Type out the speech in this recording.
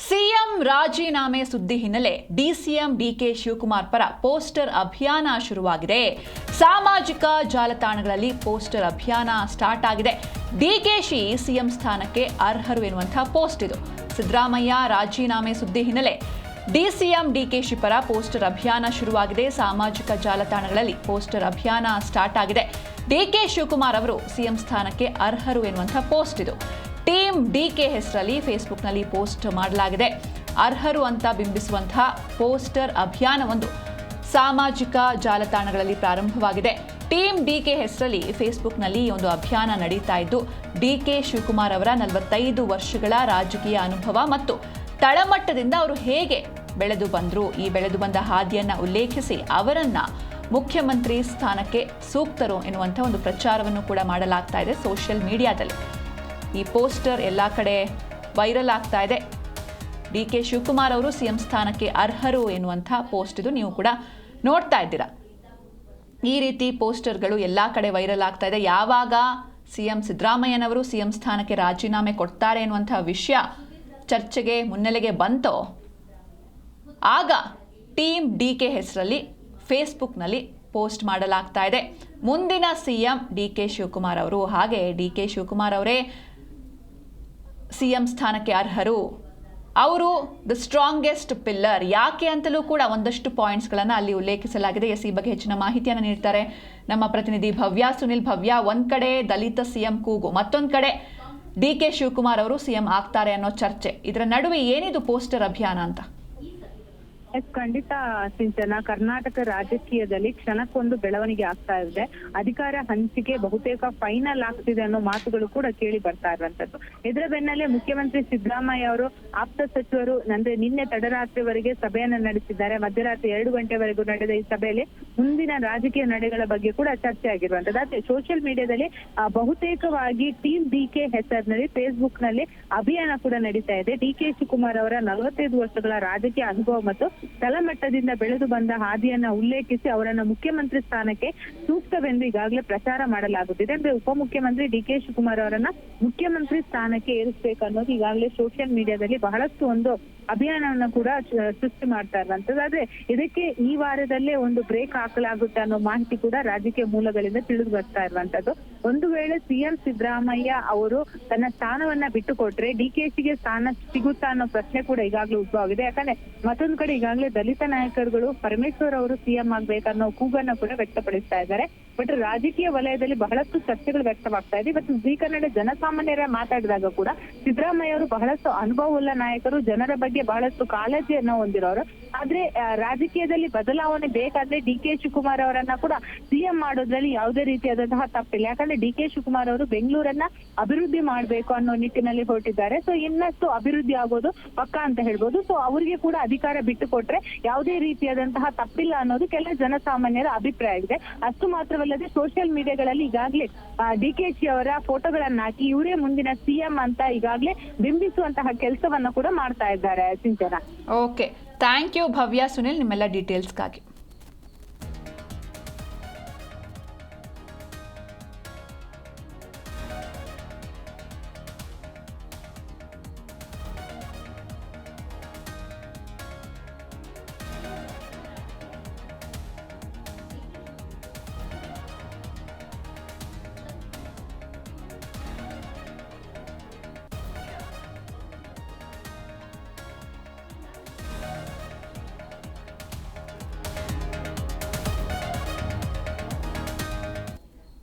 CM ರಾಜೀನಾಮೆ ಸುದ್ದಿ ಹಿನ್ನೆಲೆ ಡಿಸಿಎಂ ಡಿಕೆ ಶಿವಕುಮಾರ್ ಪರ ಪೋಸ್ಟರ್ ಅಭಿಯಾನ ಶುರುವಾಗಿದೆ. ಸಾಮಾಜಿಕ ಜಾಲತಾಣಗಳಲ್ಲಿ ಪೋಸ್ಟರ್ ಅಭಿಯಾನ ಸ್ಟಾರ್ಟ್ ಆಗಿದೆ. ಡಿಕೆಶಿ ಸಿಎಂ ಸ್ಥಾನಕ್ಕೆ ಅರ್ಹರು ಎನ್ನುವಂತಹ ಪೋಸ್ಟ್ ಇದು. ಸಿದ್ದರಾಮಯ್ಯ ರಾಜೀನಾಮೆ ಸುದ್ದಿ ಹಿನ್ನೆಲೆ ಡಿಸಿಎಂ ಡಿಕೆಶಿ ಪರ ಪೋಸ್ಟರ್ ಅಭಿಯಾನ ಶುರುವಾಗಿದೆ. ಸಾಮಾಜಿಕ ಜಾಲತಾಣಗಳಲ್ಲಿ ಪೋಸ್ಟರ್ ಅಭಿಯಾನ ಸ್ಟಾರ್ಟ್ ಆಗಿದೆ. ಡಿಕೆ ಶಿವಕುಮಾರ್ ಅವರು ಸಿಎಂ ಸ್ಥಾನಕ್ಕೆ ಅರ್ಹರು ಎನ್ನುವಂತಹ ಪೋಸ್ಟ್ ಇದು. ಟೀಮ್ ಡಿಕೆ ಹೆಸರಲ್ಲಿ ಫೇಸ್ಬುಕ್ನಲ್ಲಿ ಪೋಸ್ಟ್ ಮಾಡಲಾಗಿದೆ. ಅರ್ಹರು ಅಂತ ಬಿಂಬಿಸುವಂತಹ ಪೋಸ್ಟರ್ ಅಭಿಯಾನವೊಂದು ಸಾಮಾಜಿಕ ಜಾಲತಾಣಗಳಲ್ಲಿ ಪ್ರಾರಂಭವಾಗಿದೆ. ಟೀಮ್ ಡಿಕೆ ಹೆಸರಲ್ಲಿ ಫೇಸ್ಬುಕ್ನಲ್ಲಿ ಈ ಒಂದು ಅಭಿಯಾನ ನಡೀತಾ ಇದ್ದು, ಡಿಕೆ ಶಿವಕುಮಾರ್ ಅವರ 45 ವರ್ಷಗಳ ರಾಜಕೀಯ ಅನುಭವ ಮತ್ತು ತಳಮಟ್ಟದಿಂದ ಅವರು ಹೇಗೆ ಬೆಳೆದು ಬಂದರು, ಈ ಬೆಳೆದು ಬಂದ ಹಾದಿಯನ್ನು ಉಲ್ಲೇಖಿಸಿ ಅವರನ್ನ ಮುಖ್ಯಮಂತ್ರಿ ಸ್ಥಾನಕ್ಕೆ ಸೂಕ್ತರು ಎನ್ನುವಂಥ ಒಂದು ಪ್ರಚಾರವನ್ನು ಕೂಡ ಮಾಡಲಾಗ್ತಾ ಇದೆ ಸೋಷಿಯಲ್ ಮೀಡಿಯಾದಲ್ಲಿ. ಈ ಪೋಸ್ಟರ್ ಎಲ್ಲ ಕಡೆ ವೈರಲ್ ಆಗ್ತಾ ಇದೆ. ಡಿಕೆ ಶಿವಕುಮಾರ್ ಅವರು ಸಿಎಂ ಸ್ಥಾನಕ್ಕೆ ಅರ್ಹರು ಎನ್ನುವಂಥ ಪೋಸ್ಟ್ ಇದು. ನೀವು ಕೂಡ ನೋಡ್ತಾ ಇದ್ದೀರಾ, ಈ ರೀತಿ ಪೋಸ್ಟರ್ಗಳು ಎಲ್ಲ ಕಡೆ ವೈರಲ್ ಆಗ್ತಾ ಇದೆ. ಯಾವಾಗ ಸಿಎಂ ಸಿದ್ದರಾಮಯ್ಯನವರು ಸಿಎಂ ಸ್ಥಾನಕ್ಕೆ ರಾಜೀನಾಮೆ ಕೊಡ್ತಾರೆ ಎನ್ನುವಂಥ ವಿಷಯ ಚರ್ಚೆಗೆ ಮುನ್ನೆಲೆಗೆ ಬಂತೋ ಆಗ ಟೀಮ್ ಡಿಕೆ ಹೆಸರಲ್ಲಿ ಫೇಸ್ಬುಕ್ನಲ್ಲಿ ಪೋಸ್ಟ್ ಮಾಡಲಾಗ್ತಾ ಇದೆ. ಮುಂದಿನ ಸಿಎಂ ಡಿಕೆ ಶಿವಕುಮಾರ್ ಅವರು, ಹಾಗೆ ಡಿಕೆ ಶಿವಕುಮಾರ್ ಅವರೇ ಸಿಎಂ ಸ್ಥಾನಕ್ಕೆ ಅರ್ಹರು, ಅವರು ದ ಸ್ಟ್ರಾಂಗೆಸ್ಟ್ ಪಿಲ್ಲರ್. ಯಾಕೆ ಅಂತಲೂ ಕೂಡ ಒಂದಷ್ಟು ಪಾಯಿಂಟ್ಸ್ಗಳನ್ನು ಅಲ್ಲಿ ಉಲ್ಲೇಖಿಸಲಾಗಿದೆ. ಈ ಬಗ್ಗೆ ಹೆಚ್ಚಿನ ಮಾಹಿತಿಯನ್ನು ನೀಡ್ತಾರೆ ನಮ್ಮ ಪ್ರತಿನಿಧಿ ಭವ್ಯ. ಸುನಿಲ್, ಭವ್ಯ, ಒಂದ್ ಕಡೆ ದಲಿತ ಸಿಎಂ ಕೂಗು, ಮತ್ತೊಂದು ಕಡೆ ಡಿಕೆ ಶಿವಕುಮಾರ್ ಅವರು ಸಿಎಂ ಆಗ್ತಾರೆ ಅನ್ನೋ ಚರ್ಚೆ. ಇದರ ನಡುವೆ ಏನಿದು ಪೋಸ್ಟರ್ ಅಭಿಯಾನ ಅಂತ? ಖಂಡಿತ ಸಿಂಚನ, ಕರ್ನಾಟಕ ರಾಜಕೀಯದಲ್ಲಿ ಕ್ಷಣಕ್ಕೊಂದು ಬೆಳವಣಿಗೆ ಆಗ್ತಾ ಇದೆ. ಅಧಿಕಾರ ಹಂಚಿಕೆ ಬಹುತೇಕ ಫೈನಲ್ ಆಗ್ತಿದೆ ಅನ್ನೋ ಮಾತುಗಳು ಕೂಡ ಕೇಳಿ ಬರ್ತಾ ಇರುವಂತದ್ದು. ಇದರ ಬೆನ್ನಲ್ಲೇ ಮುಖ್ಯಮಂತ್ರಿ ಸಿದ್ದರಾಮಯ್ಯ ಅವರು ಆಪ್ತ ಸಚಿವರು ಅಂದ್ರೆ ನಿನ್ನೆ ತಡರಾತ್ರಿವರೆಗೆ ಸಭೆಯನ್ನ ನಡೆಸಿದ್ದಾರೆ. ಮಧ್ಯರಾತ್ರಿ 2 ಗಂಟೆವರೆಗೂ ನಡೆದ ಈ ಸಭೆಯಲ್ಲಿ ಮುಂದಿನ ರಾಜಕೀಯ ನಡೆಗಳ ಬಗ್ಗೆ ಕೂಡ ಚರ್ಚೆ ಆಗಿರುವಂತದ್ದು. ಅದೇ ಸೋಷಿಯಲ್ ಮೀಡಿಯಾದಲ್ಲಿ ಬಹುತೇಕವಾಗಿ ಟೀಮ್ ಡಿಕೆ ಹೆಸರಿನಲ್ಲಿ ಫೇಸ್ಬುಕ್ ನಲ್ಲಿ ಅಭಿಯಾನ ಕೂಡ ನಡೀತಾ ಇದೆ. ಡಿಕೆ ಶಿವಕುಮಾರ್ ಅವರ 45 ವರ್ಷಗಳ ರಾಜಕೀಯ ಅನುಭವ ಮತ್ತು ತಳಮಟ್ಟದಿಂದ ಬೆಳೆದು ಬಂದ ಹಾದಿಯನ್ನ ಉಲ್ಲೇಖಿಸಿ ಅವರನ್ನ ಮುಖ್ಯಮಂತ್ರಿ ಸ್ಥಾನಕ್ಕೆ ಸೂಕ್ತವೆಂದು ಈಗಾಗಲೇ ಪ್ರಚಾರ ಮಾಡಲಾಗುತ್ತಿದೆ. ಅಂದ್ರೆ ಉಪಮುಖ್ಯಮಂತ್ರಿ ಡಿಕೆ ಶಿವಕುಮಾರ್ ಅವರನ್ನ ಮುಖ್ಯಮಂತ್ರಿ ಸ್ಥಾನಕ್ಕೆ ಏರಿಸಬೇಕು ಅನ್ನೋದು ಈಗಾಗಲೇ ಸೋಷಿಯಲ್ ಮೀಡಿಯಾದಲ್ಲಿ ಬಹಳಷ್ಟು ಒಂದು ಅಭಿಯಾನವನ್ನ ಕೂಡ ಸೃಷ್ಟಿ ಮಾಡ್ತಾ ಇರುವಂತದ್ದು. ಆದ್ರೆ ಇದಕ್ಕೆ ಈ ವಾರದಲ್ಲೇ ಒಂದು ಬ್ರೇಕ್ ಹಾಕಲಾಗುತ್ತೆ ಅನ್ನೋ ಮಾಹಿತಿ ಕೂಡ ರಾಜಕೀಯ ಮೂಲಗಳಿಂದ ತಿಳಿದು ಬರ್ತಾ ಇರುವಂತದ್ದು. ಒಂದು ವೇಳೆ ಸಿಎಂ ಸಿದ್ದರಾಮಯ್ಯ ಅವರು ತನ್ನ ಸ್ಥಾನವನ್ನ ಬಿಟ್ಟುಕೊಟ್ರೆ ಡಿಕೆಶಿಗೆ ಸ್ಥಾನ ಸಿಗುತ್ತಾ ಅನ್ನೋ ಪ್ರಶ್ನೆ ಕೂಡ ಈಗಾಗಲೇ ಉದ್ಭವ ಆಗಿದೆ. ಯಾಕಂದ್ರೆ ಮತ್ತೊಂದು ಕಡೆ ಈಗಾಗಲೇ ದಲಿತ ನಾಯಕರುಗಳು ಪರಮೇಶ್ವರ್ ಅವರು ಸಿಎಂ ಆಗ್ಬೇಕನ್ನೋ ಕೂಗನ್ನ ಕೂಡ ವ್ಯಕ್ತಪಡಿಸ್ತಾ ಇದ್ದಾರೆ. ಬಟ್ ರಾಜಕೀಯ ವಲಯದಲ್ಲಿ ಬಹಳಷ್ಟು ಚರ್ಚೆಗಳು ವ್ಯಕ್ತವಾಗ್ತಾ ಇದೆ. ಇವತ್ತು ಜಿ ಕನ್ನಡ ಜನಸಾಮಾನ್ಯರ ಮಾತಾಡಿದಾಗ ಕೂಡ ಸಿದ್ದರಾಮಯ್ಯ ಅವರು ಬಹಳಷ್ಟು ಅನುಭವವುಳ್ಳ ನಾಯಕರು, ಜನರ ಬಗ್ಗೆ ಬಹಳಷ್ಟು ಕಾಳಜಿಯನ್ನ ಹೊಂದಿರೋರು. ಆದ್ರೆ ರಾಜಕೀಯದಲ್ಲಿ ಬದಲಾವಣೆ ಬೇಕಾದ್ರೆ ಡಿಕೆ ಶಿವಕುಮಾರ್ ಅವರನ್ನ ಕೂಡ ಸಿಎಂ ಮಾಡೋದ್ರಲ್ಲಿ ಯಾವುದೇ ರೀತಿಯಾದಂತಹ ತಪ್ಪಿಲ್ಲ. ಯಾಕಂದ್ರೆ ಡಿಕೆ ಶಿವಕುಮಾರ್ ಅವರು ಬೆಂಗಳೂರನ್ನ ಅಭಿವೃದ್ಧಿ ಮಾಡ್ಬೇಕು ಅನ್ನೋ ನಿಟ್ಟಿನಲ್ಲಿ ಹೊರಟಿದ್ದಾರೆ. ಸೊ ಇನ್ನಷ್ಟು ಅಭಿವೃದ್ಧಿ ಆಗೋದು ಪಕ್ಕಾ ಅಂತ ಹೇಳ್ಬೋದು. ಸೊ ಅವರಿಗೆ ಕೂಡ ಅಧಿಕಾರ ಬಿಟ್ಟು ಕೊಟ್ರೆ ಯಾವುದೇ ರೀತಿಯಾದಂತಹ ತಪ್ಪಿಲ್ಲ ಅನ್ನೋದು ಕೆಲ ಜನಸಾಮಾನ್ಯರ ಅಭಿಪ್ರಾಯ ಇದೆ. ಅಷ್ಟು ಮಾತ್ರವಲ್ಲದೆ ಸೋಷಿಯಲ್ ಮೀಡಿಯಾಗಳಲ್ಲಿ ಈಗಾಗಲೇ ಡಿಕೆಶಿ ಅವರ ಫೋಟೋಗಳನ್ನ ಹಾಕಿ ಇವರೇ ಮುಂದಿನ ಸಿಎಂ ಅಂತ ಈಗಾಗಲೇ ಬಿಂಬಿಸುವಂತಹ ಕೆಲಸವನ್ನ ಕೂಡ ಮಾಡ್ತಾ ಇದ್ದಾರೆ ಸಿಂಚನ. ಓಕೆ, ಥ್ಯಾಂಕ್ ಯು ಭವ್ಯ. ಸುನಿಲ್, ನಿಮ್ಮೆಲ್ಲ ಡೀಟೇಲ್ಸ್ಗಾಗಿ.